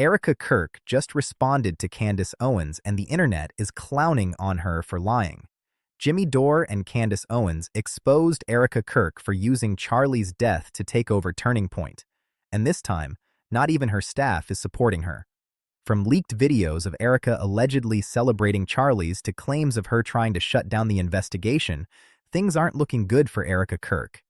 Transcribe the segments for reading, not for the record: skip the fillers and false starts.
Erica Kirk just responded to Candace Owens and the internet is clowning on her for lying. Jimmy Dore and Candace Owens exposed Erica Kirk for using Charlie's death to take over Turning Point. And this time, not even her staff is supporting her. From leaked videos of Erica allegedly celebrating Charlie's to claims of her trying to shut down the investigation, things aren't looking good for Erica Kirk.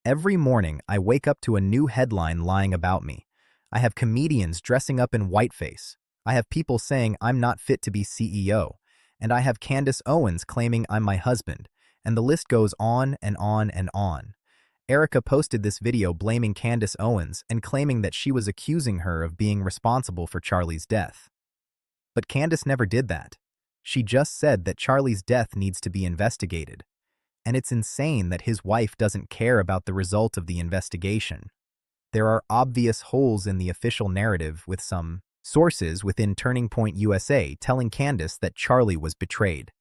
Every morning, I wake up to a new headline lying about me. I have comedians dressing up in whiteface. I have people saying I'm not fit to be CEO. And I have Candace Owens claiming I'm my husband. And the list goes on and on and on. Erica posted this video blaming Candace Owens and claiming that she was accusing her of being responsible for Charlie's death. But Candace never did that. She just said that Charlie's death needs to be investigated. And it's insane that his wife doesn't care about the result of the investigation. There are obvious holes in the official narrative, with some sources within Turning Point USA telling Candace that Charlie was betrayed.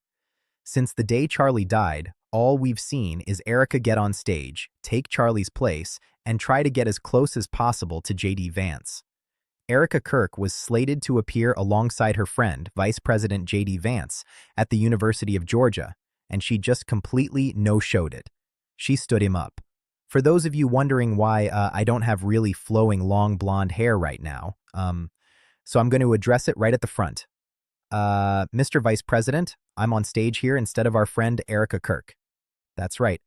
Since the day Charlie died, all we've seen is Erica get on stage, take Charlie's place, and try to get as close as possible to J.D. Vance. Erica Kirk was slated to appear alongside her friend, Vice President J.D. Vance, at the University of Georgia, and she just completely no-showed it. She stood him up. For those of you wondering why I don't have really flowing long blonde hair right now, so I'm going to address it right at the front. Mr. Vice President, I'm on stage here instead of our friend Erica Kirk. That's right.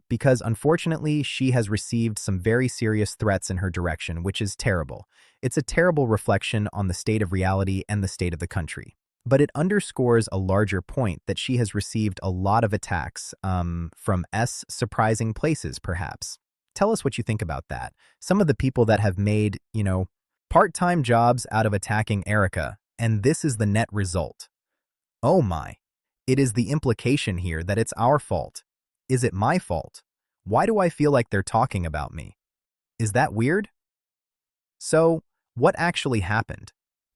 Because unfortunately, she has received some very serious threats in her direction, which is terrible. It's a terrible reflection on the state of reality and the state of the country. But it underscores a larger point that she has received a lot of attacks from surprising places, perhaps. Tell us what you think about that. Some of the people that have made, part-time jobs out of attacking Erica, and this is the net result. Oh my. It is the implication here that it's our fault. Is it my fault? Why do I feel like they're talking about me? Is that weird? So, what actually happened?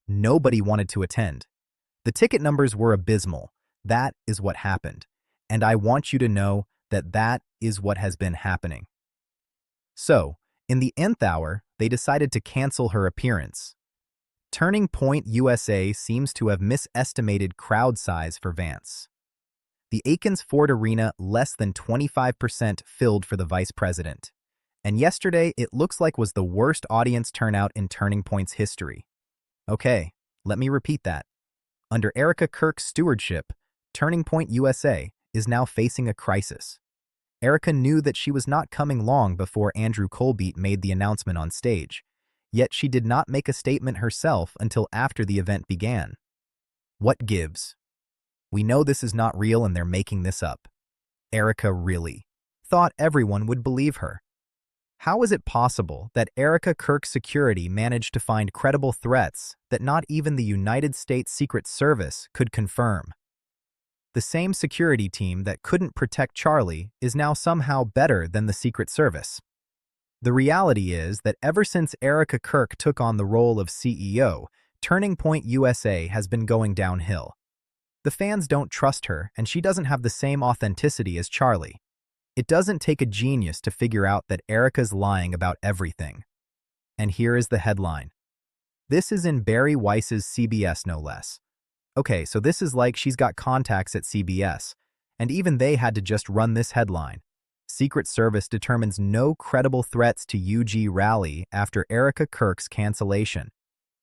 Nobody wanted to attend. The ticket numbers were abysmal. That is what happened. And I want you to know that that is what has been happening. So, in the nth hour, they decided to cancel her appearance. Turning Point USA seems to have misestimated crowd size for Vance. The Aikens Ford Arena less than 25% filled for the vice president. And yesterday, it looks like was the worst audience turnout in Turning Point's history. Okay, let me repeat that. Under Erica Kirk's stewardship, Turning Point USA is now facing a crisis. Erica knew that she was not coming long before Andrew Colbeat made the announcement on stage. Yet she did not make a statement herself until after the event began. What gives? We know this is not real and they're making this up. Erica really thought everyone would believe her. How is it possible that Erica Kirk's security managed to find credible threats that not even the United States Secret Service could confirm? The same security team that couldn't protect Charlie is now somehow better than the Secret Service. The reality is that ever since Erica Kirk took on the role of CEO, Turning Point USA has been going downhill. The fans don't trust her, and she doesn't have the same authenticity as Charlie. It doesn't take a genius to figure out that Erica's lying about everything. And here is the headline. This is in Barry Weiss's CBS, no less. Okay, so this is like she's got contacts at CBS, and even they had to just run this headline. Secret Service determines no credible threats to UG rally after Erica Kirk's cancellation.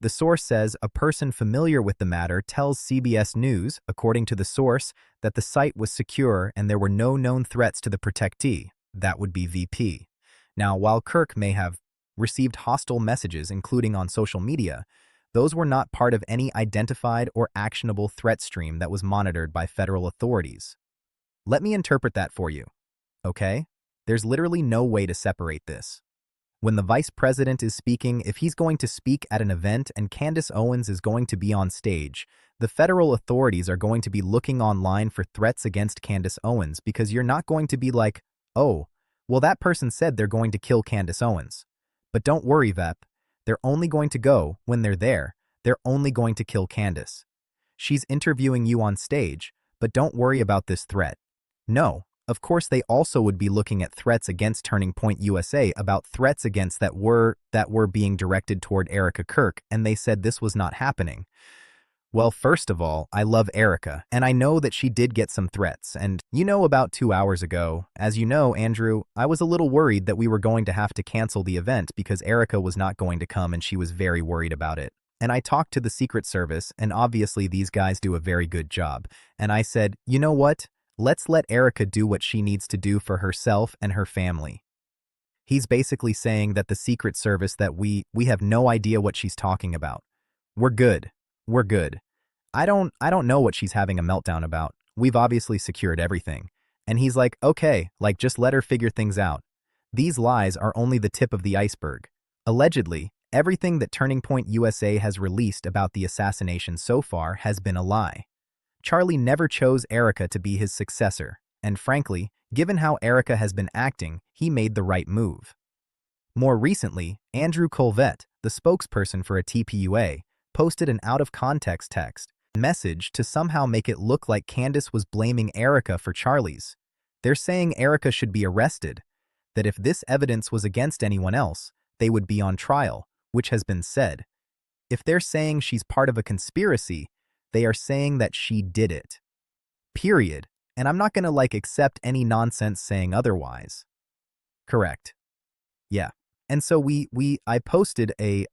The source says a person familiar with the matter tells CBS News, according to the source, that the site was secure and there were no known threats to the protectee. That would be VP. Now, while Kirk may have received hostile messages, including on social media, those were not part of any identified or actionable threat stream that was monitored by federal authorities. Let me interpret that for you. Okay? There's literally no way to separate this. When the vice president is speaking, if he's going to speak at an event and Candace Owens is going to be on stage, the federal authorities are going to be looking online for threats against Candace Owens because you're not going to be like, oh, well that person said they're going to kill Candace Owens. But don't worry, Vep. They're only going to go when they're there. They're only going to kill Candace. She's interviewing you on stage, but don't worry about this threat. No, Of course, they also would be looking at threats against Turning Point USA about threats against that were being directed toward Erica Kirk, and they said this was not happening. Well, first of all, I love Erica, and I know that she did get some threats, and about 2 hours ago, as you know, Andrew, I was a little worried that we were going to have to cancel the event because Erica was not going to come and she was very worried about it. And I talked to the Secret Service, and obviously these guys do a very good job, and I said, you know what? Let's let Erica do what she needs to do for herself and her family. He's basically saying that the Secret Service that we have no idea what she's talking about. We're good. We're good. I don't know what she's having a meltdown about. We've obviously secured everything. And he's like, okay, like just let her figure things out. These lies are only the tip of the iceberg. Allegedly, everything that Turning Point USA has released about the assassination so far has been a lie. Charlie never chose Erica to be his successor, and frankly, given how Erica has been acting, he made the right move. More recently, Andrew Colvette, the spokesperson for a TPUA, posted an out-of-context text message to somehow make it look like Candace was blaming Erica for Charlie's. They're saying Erica should be arrested, that if this evidence was against anyone else, they would be on trial, which has been said. If they're saying she's part of a conspiracy, they are saying that she did it. Period. And I'm not gonna accept any nonsense saying otherwise. Correct. Yeah. And so I posted a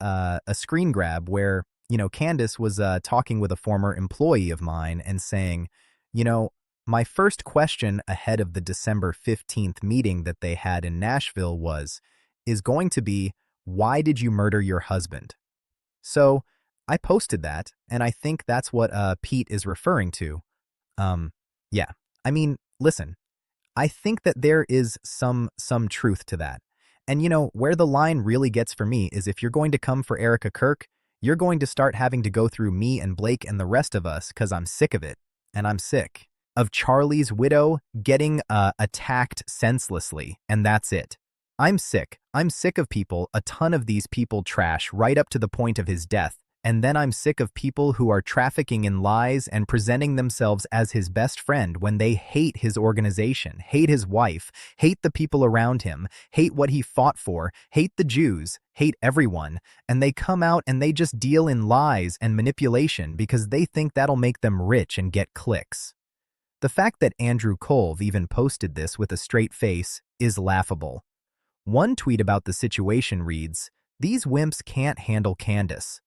screen grab where Candace was talking with a former employee of mine and saying, my first question ahead of the December 15th meeting that they had in Nashville is going to be, why did you murder your husband? So I posted that, and I think that's what Pete is referring to. Yeah. I mean, listen, I think that there is some truth to that. And where the line really gets for me is if you're going to come for Erica Kirk, you're going to start having to go through me and Blake and the rest of us because I'm sick of it. And I'm sick of Charlie's widow getting attacked senselessly, and that's it. I'm sick. I'm sick of people, a ton of these people trash right up to the point of his death. And then I'm sick of people who are trafficking in lies and presenting themselves as his best friend when they hate his organization, hate his wife, hate the people around him, hate what he fought for, hate the Jews, hate everyone, and they come out and they just deal in lies and manipulation because they think that'll make them rich and get clicks. The fact that Andrew Colv even posted this with a straight face is laughable. One tweet about the situation reads, "These wimps can't handle Candace."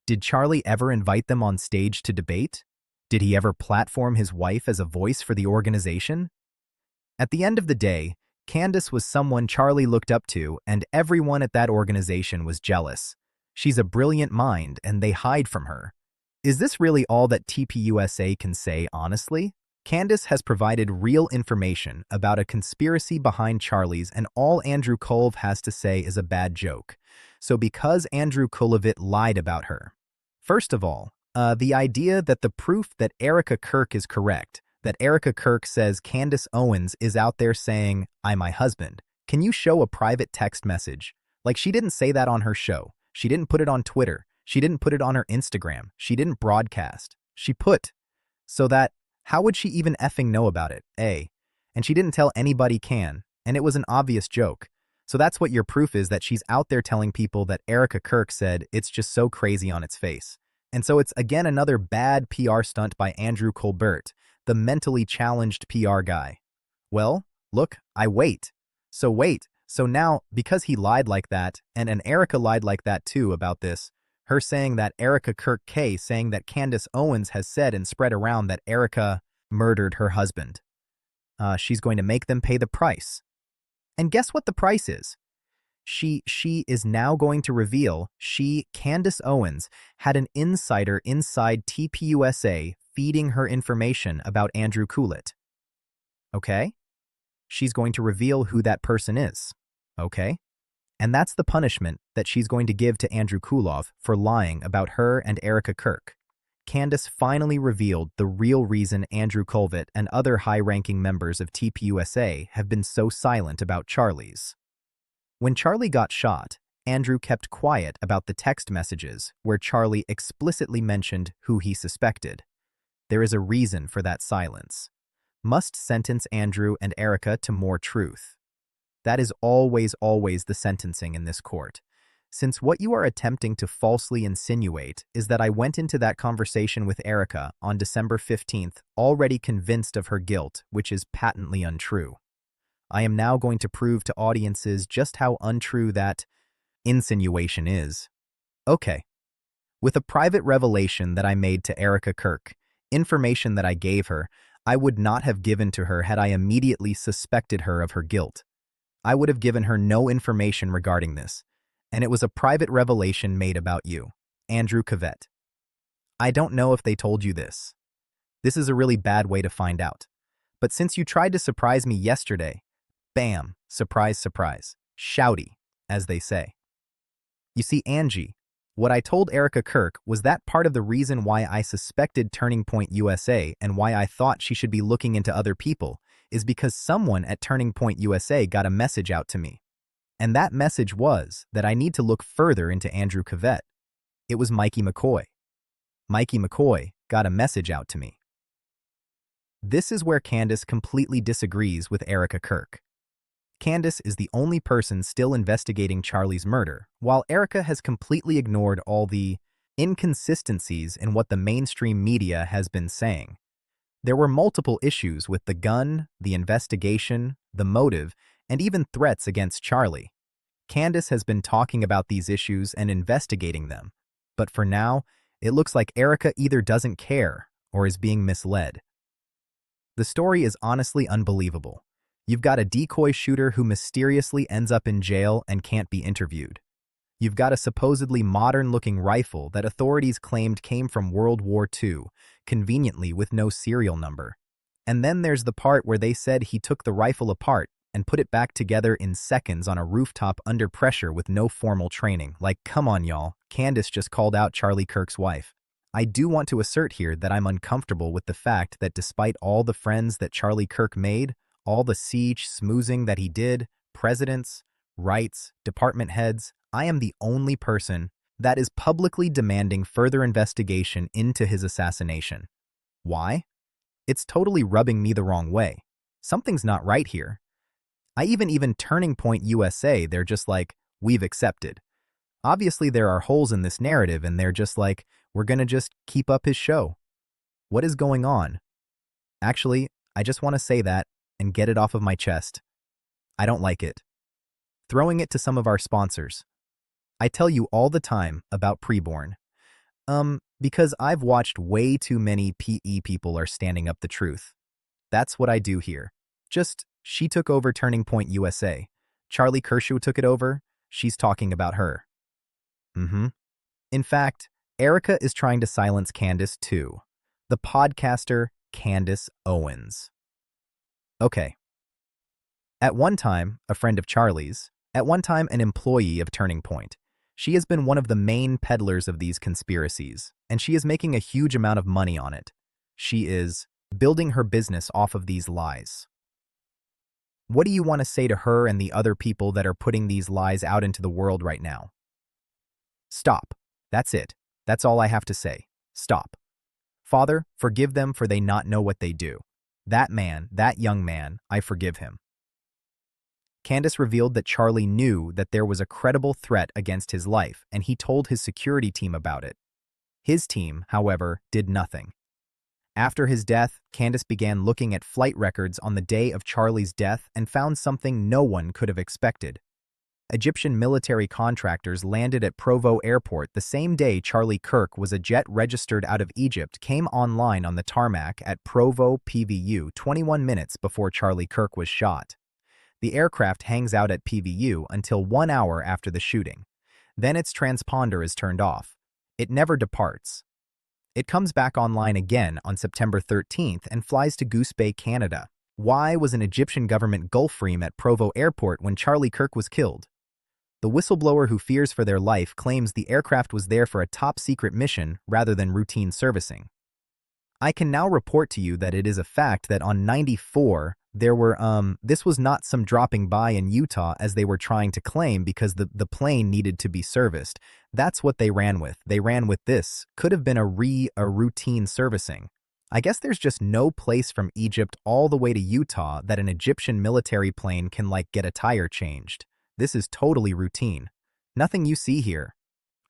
Did Charlie ever invite them on stage to debate? Did he ever platform his wife as a voice for the organization? At the end of the day, Candace was someone Charlie looked up to, and everyone at that organization was jealous. She's a brilliant mind, and they hide from her. Is this really all that TPUSA can say honestly? Candace has provided real information about a conspiracy behind Charlie's, and all Andrew Colv has to say is a bad joke. So because Andrew Colvette lied about her. First of all, the idea that the proof that Erica Kirk is correct, that Erica Kirk says Candace Owens is out there saying, "I'm my husband." Can you show a private text message? Like, she didn't say that on her show. She didn't put it on Twitter. She didn't put it on her Instagram. She didn't broadcast. She put. So that, how would she even effing know about it, A? And she didn't tell anybody and it was an obvious joke. So that's what your proof is, that she's out there telling people that Erica Kirk said it's just so crazy on its face. And so it's again another bad PR stunt by Andrew Colbert, the mentally challenged PR guy. Well, look, I wait. So now, because he lied like that, and Erica lied like that too about this, her saying that Erica Kirk K saying that Candace Owens has said and spread around that Erica murdered her husband. She's going to make them pay the price. And guess what the price is? She is now going to reveal Candace Owens, had an insider inside TPUSA feeding her information about Andrew Colvette. Okay? She's going to reveal who that person is. Okay? And that's the punishment that she's going to give to Andrew Colvette for lying about her and Erica Kirk. Candace finally revealed the real reason Andrew Colvette and other high-ranking members of TPUSA have been so silent about Charlie's. When Charlie got shot, Andrew kept quiet about the text messages where Charlie explicitly mentioned who he suspected. There is a reason for that silence. must sentence Andrew and Erica to more truth. That is always the sentencing in this court. Since what you are attempting to falsely insinuate is that I went into that conversation with Erica on December 15th already convinced of her guilt, which is patently untrue. I am now going to prove to audiences just how untrue that insinuation is. Okay. With a private revelation that I made to Erica Kirk, information that I gave her, I would not have given to her had I immediately suspected her of her guilt. I would have given her no information regarding this, and it was a private revelation made about you, Andrew Cavett. I don't know if they told you this. This is a really bad way to find out. But since you tried to surprise me yesterday, bam, surprise, surprise, shouty, as they say. You see, Angie, what I told Erica Kirk was that part of the reason why I suspected Turning Point USA and why I thought she should be looking into other people is because someone at Turning Point USA got a message out to me. And that message was that I need to look further into Andrew Cavett. It was Mikey McCoy. Mikey McCoy got a message out to me. This is where Candace completely disagrees with Erica Kirk. Candace is the only person still investigating Charlie's murder, while Erica has completely ignored all the inconsistencies in what the mainstream media has been saying. There were multiple issues with the gun, the investigation, the motive, and even threats against Charlie. Candace has been talking about these issues and investigating them, but for now, it looks like Erica either doesn't care or is being misled. The story is honestly unbelievable. You've got a decoy shooter who mysteriously ends up in jail and can't be interviewed. You've got a supposedly modern-looking rifle that authorities claimed came from World War II, conveniently with no serial number. And then there's the part where they said he took the rifle apart and put it back together in seconds on a rooftop under pressure with no formal training. Like, come on, y'all. Candace just called out Charlie Kirk's wife. I do want to assert here that I'm uncomfortable with the fact that despite all the friends that Charlie Kirk made, all the siege smoozing that he did, presidents, rights, department heads, I am the only person that is publicly demanding further investigation into his assassination. Why? It's totally rubbing me the wrong way. Something's not right here. I even Turning Point USA, they're just like, we've accepted. Obviously there are holes in this narrative and they're just like, we're gonna just keep up his show. What is going on? Actually, I just want to say that and get it off of my chest. I don't like it. Throwing it to some of our sponsors. I tell you all the time about preborn. Because I've watched way too many PE people are standing up the truth. That's what I do here. Just, she took over Turning Point USA. Charlie Kershaw took it over. She's talking about her. In fact, Erica is trying to silence Candace too. The podcaster Candace Owens. Okay. At one time, a friend of Charlie's, at one time an employee of Turning Point, she has been one of the main peddlers of these conspiracies, and she is making a huge amount of money on it. She is building her business off of these lies. What do you want to say to her and the other people that are putting these lies out into the world right now? Stop. That's it. That's all I have to say. Stop. Father, forgive them for they not know what they do. That man, that young man, I forgive him. Candace revealed that Charlie knew that there was a credible threat against his life, and he told his security team about it. His team, however, did nothing. After his death, Candace began looking at flight records on the day of Charlie's death and found something no one could have expected. Egyptian military contractors landed at Provo Airport the same day Charlie Kirk was a jet registered out of Egypt came online on the tarmac at Provo, PVU 21 minutes before Charlie Kirk was shot. The aircraft hangs out at PVU until 1 hour after the shooting. Then its transponder is turned off. It never departs. It comes back online again on September 13th and flies to Goose Bay, Canada. Why was an Egyptian government Gulfstream at Provo Airport when Charlie Kirk was killed? The whistleblower who fears for their life claims the aircraft was there for a top-secret mission rather than routine servicing. I can now report to you that it is a fact that on 94, there were, this was not some dropping by in Utah as they were trying to claim because the plane needed to be serviced. That's what they ran with. They ran with this. Could have been a routine servicing. I guess there's just no place from Egypt all the way to Utah that an Egyptian military plane can get a tire changed. This is totally routine. Nothing you see here.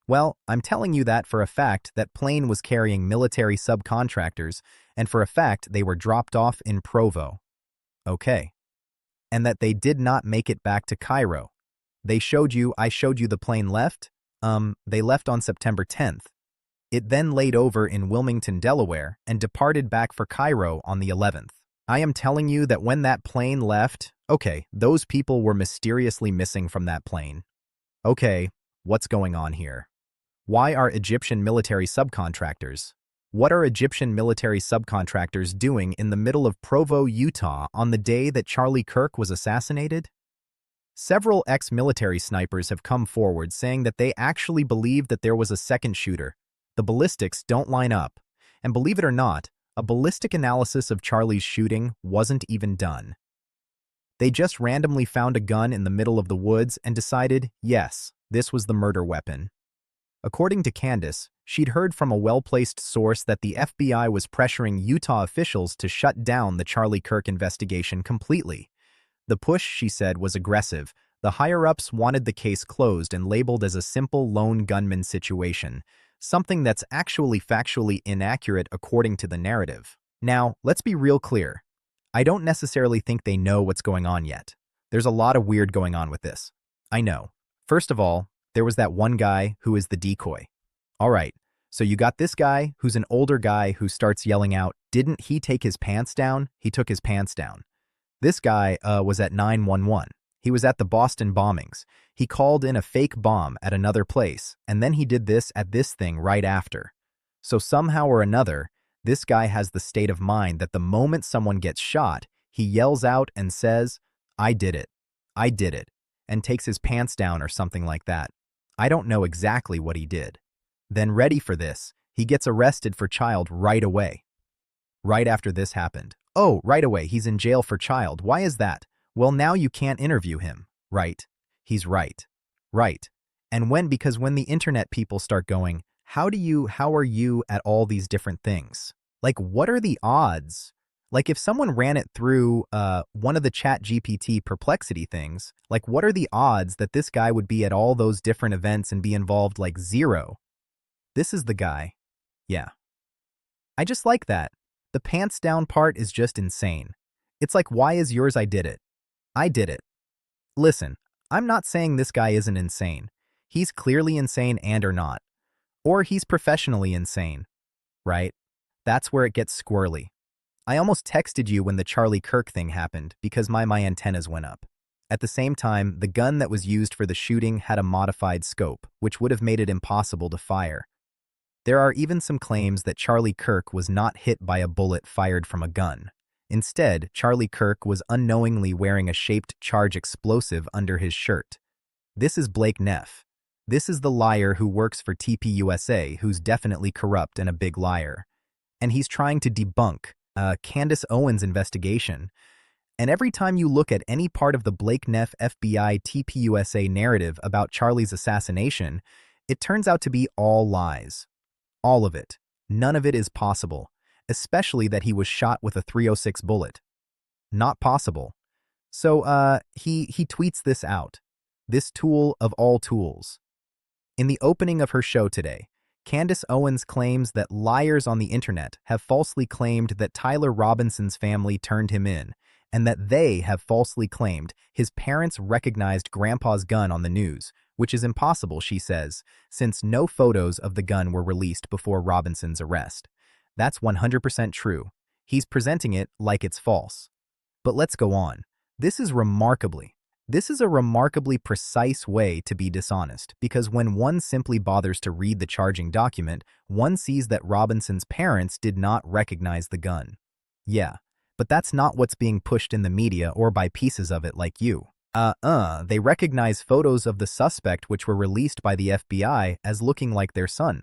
Well, I'm telling you that for a fact that plane was carrying military subcontractors, and for a fact they were dropped off in Provo. Okay. And that they did not make it back to Cairo. I showed you the plane left? They left on September 10th. It then laid over in Wilmington, Delaware, and departed back for Cairo on the 11th. I am telling you that when that plane left, okay, those people were mysteriously missing from that plane. Okay, what's going on here? Why are Egyptian military subcontractors? What are Egyptian military subcontractors doing in the middle of Provo, Utah on the day that Charlie Kirk was assassinated? Several ex-military snipers have come forward saying that they actually believe that there was a second shooter. The ballistics don't line up. And believe it or not, a ballistic analysis of Charlie's shooting wasn't even done. They just randomly found a gun in the middle of the woods and decided, yes, this was the murder weapon. According to Candace, she'd heard from a well-placed source that the FBI was pressuring Utah officials to shut down the Charlie Kirk investigation completely. The push, she said, was aggressive. The higher-ups wanted the case closed and labeled as a simple lone gunman situation, something that's actually factually inaccurate according to the narrative. Now, let's be real clear. I don't necessarily think they know what's going on yet. There's a lot of weird going on with this. I know. First of all, there was that one guy who is the decoy. All right, so you got this guy who's an older guy who starts yelling out, "Didn't he take his pants down?" He took his pants down. This guy was at 911. He was at the Boston bombings. He called in a fake bomb at another place, and then he did this at this thing right after. So somehow or another, this guy has the state of mind that the moment someone gets shot, he yells out and says, "I did it. I did it," and takes his pants down or something like that. I don't know exactly what he did. Then ready for this, he gets arrested for child right away. Right after this happened. Oh, right away, he's in jail for child. Why is that? Well, now you can't interview him. Right. He's right. Right. And because when the internet people start going, how are you at all these different things? What are the odds? If someone ran it through one of the ChatGPT perplexity things, what are the odds that this guy would be at all those different events and be involved? Zero. This is the guy. Yeah. I just like that. The pants down part is just insane. It's why is yours? I did it. I did it. Listen, I'm not saying this guy isn't insane. He's clearly insane and or not. Or he's professionally insane. Right? That's where it gets squirrely. I almost texted you when the Charlie Kirk thing happened because my antennas went up. At the same time, the gun that was used for the shooting had a modified scope, which would have made it impossible to fire. There are even some claims that Charlie Kirk was not hit by a bullet fired from a gun. Instead, Charlie Kirk was unknowingly wearing a shaped charge explosive under his shirt. This is Blake Neff. This is the liar who works for TPUSA, who's definitely corrupt and a big liar. And he's trying to debunk Candace Owens' investigation. And every time you look at any part of the Blake Neff FBI TPUSA narrative about Charlie's assassination, it turns out to be all lies. All of it. None of it is possible, especially that he was shot with a .306 bullet. Not possible. So, he tweets this out. This tool of all tools. In the opening of her show today, Candace Owens claims that liars on the internet have falsely claimed that Tyler Robinson's family turned him in, and that they have falsely claimed his parents recognized Grandpa's gun on the news, which is impossible, she says, since no photos of the gun were released before Robinson's arrest. That's 100% true. He's presenting it like it's false. But let's go on. This is a remarkably precise way to be dishonest, because when one simply bothers to read the charging document, one sees that Robinson's parents did not recognize the gun. Yeah, but that's not what's being pushed in the media or by pieces of it like you. They recognize photos of the suspect which were released by the FBI as looking like their son.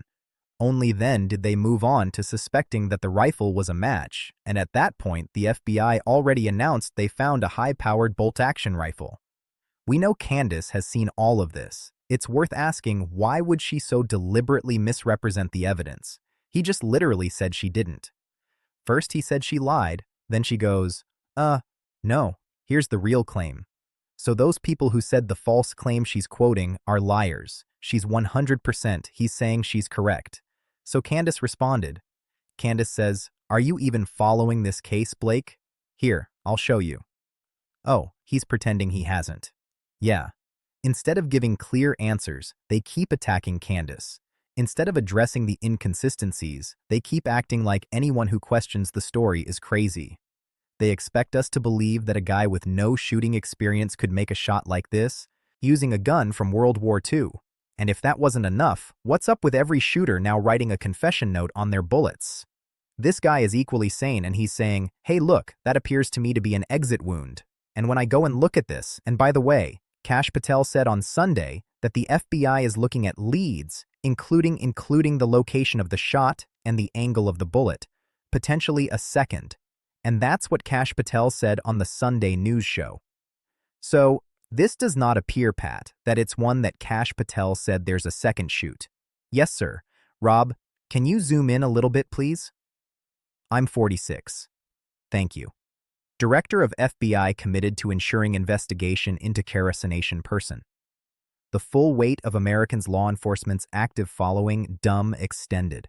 Only then did they move on to suspecting that the rifle was a match, and at that point the FBI already announced they found a high-powered bolt-action rifle. We know Candace has seen all of this. It's worth asking, why would she so deliberately misrepresent the evidence? He just literally said she didn't. First he said she lied, then she goes, no, here's the real claim. So those people who said the false claim she's quoting are liars. She's 100%, he's saying she's correct. So Candace responded. Candace says, "Are you even following this case, Blake? Here, I'll show you." Oh, he's pretending he hasn't. Yeah. Instead of giving clear answers, they keep attacking Candace. Instead of addressing the inconsistencies, they keep acting like anyone who questions the story is crazy. They expect us to believe that a guy with no shooting experience could make a shot like this, using a gun from World War II. And if that wasn't enough, what's up with every shooter now writing a confession note on their bullets? This guy is equally sane and he's saying, "Hey look, that appears to me to be an exit wound. And when I go and look at this, and by the way, Kash Patel said on Sunday that the FBI is looking at leads, including the location of the shot and the angle of the bullet, potentially a second." And that's what Kash Patel said on the Sunday news show. So, this does not appear, Pat, that it's one that Kash Patel said there's a second shoot. Yes, sir. Rob, can you zoom in a little bit, please? I'm 46. Thank you. Director of FBI committed to ensuring investigation into assassination person. The full weight of Americans' law enforcement's active following, dumb extended.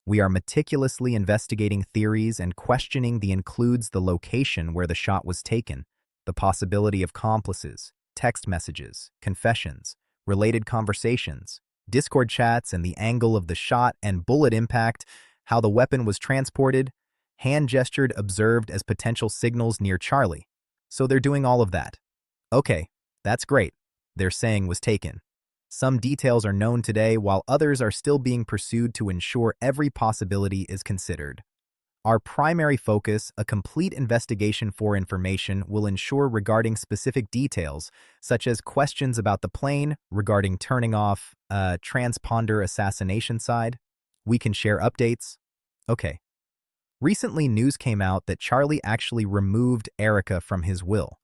We are meticulously investigating theories and questioning the includes the location where the shot was taken, the possibility of accomplices, text messages, confessions, related conversations, Discord chats and the angle of the shot and bullet impact, how the weapon was transported, hand gestured observed as potential signals near Charlie. So they're doing all of that. Okay, that's great. They're saying was taken. Some details are known today while others are still being pursued to ensure every possibility is considered. Our primary focus, a complete investigation for information, will ensure regarding specific details, such as questions about the plane, regarding turning off transponder assassination side. We can share updates. Okay. Recently, news came out that Charlie actually removed Erica from his will.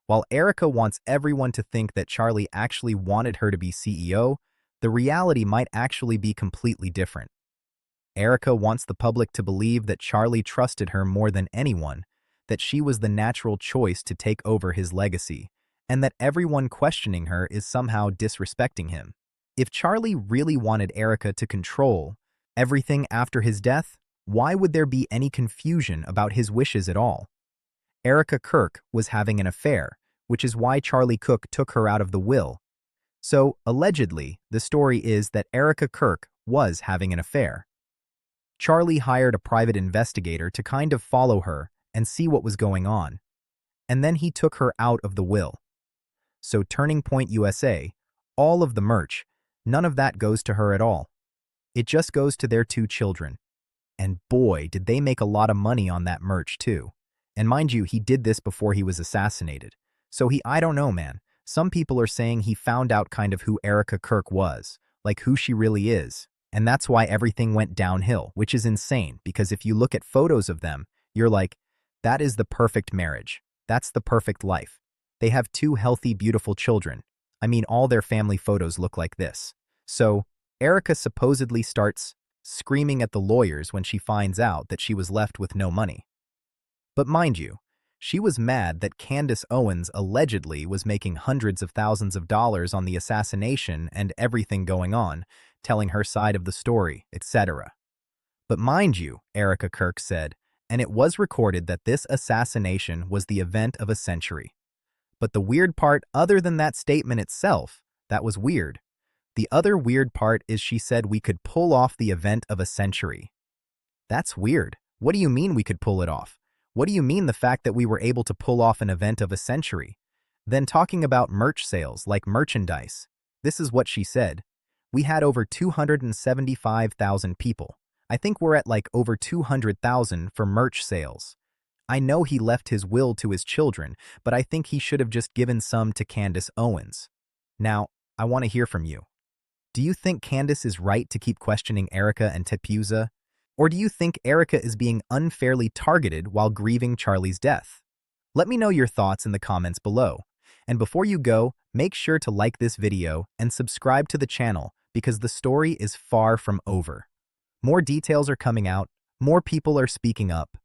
While Erica wants everyone to think that Charlie actually wanted her to be CEO, the reality might actually be completely different. Erica wants the public to believe that Charlie trusted her more than anyone, that she was the natural choice to take over his legacy, and that everyone questioning her is somehow disrespecting him. If Charlie really wanted Erica to control everything after his death, why would there be any confusion about his wishes at all? Erica Kirk was having an affair, which is why Charlie Cook took her out of the will. So, allegedly, the story is that Erica Kirk was having an affair. Charlie hired a private investigator to kind of follow her and see what was going on. And then he took her out of the will. So Turning Point USA, all of the merch, none of that goes to her at all. It just goes to their 2 children. And boy, did they make a lot of money on that merch too. And mind you, he did this before he was assassinated. So I don't know, man. Some people are saying he found out kind of who Erica Kirk was, like who she really is. And that's why everything went downhill, which is insane, because if you look at photos of them, you're like, that is the perfect marriage. That's the perfect life. They have 2 healthy, beautiful children. I mean, all their family photos look like this. So, Erica supposedly starts screaming at the lawyers when she finds out that she was left with no money. But mind you, she was mad that Candace Owens allegedly was making hundreds of thousands of dollars on the assassination and everything going on, telling her side of the story, etc. But mind you, Erica Kirk said, and it was recorded that this assassination was the event of a century. But the weird part, other than that statement itself, that was weird. The other weird part is she said we could pull off the event of a century. That's weird. What do you mean we could pull it off? What do you mean the fact that we were able to pull off an event of a century? Then talking about merch sales, like merchandise. This is what she said. We had over 275,000 people. I think we're at like over 200,000 for merch sales. I know he left his will to his children, but I think he should have just given some to Candace Owens. Now, I want to hear from you. Do you think Candace is right to keep questioning Erica and Tepuza? Or do you think Erica is being unfairly targeted while grieving Charlie's death? Let me know your thoughts in the comments below. And before you go, make sure to like this video and subscribe to the channel because the story is far from over. More details are coming out, more people are speaking up,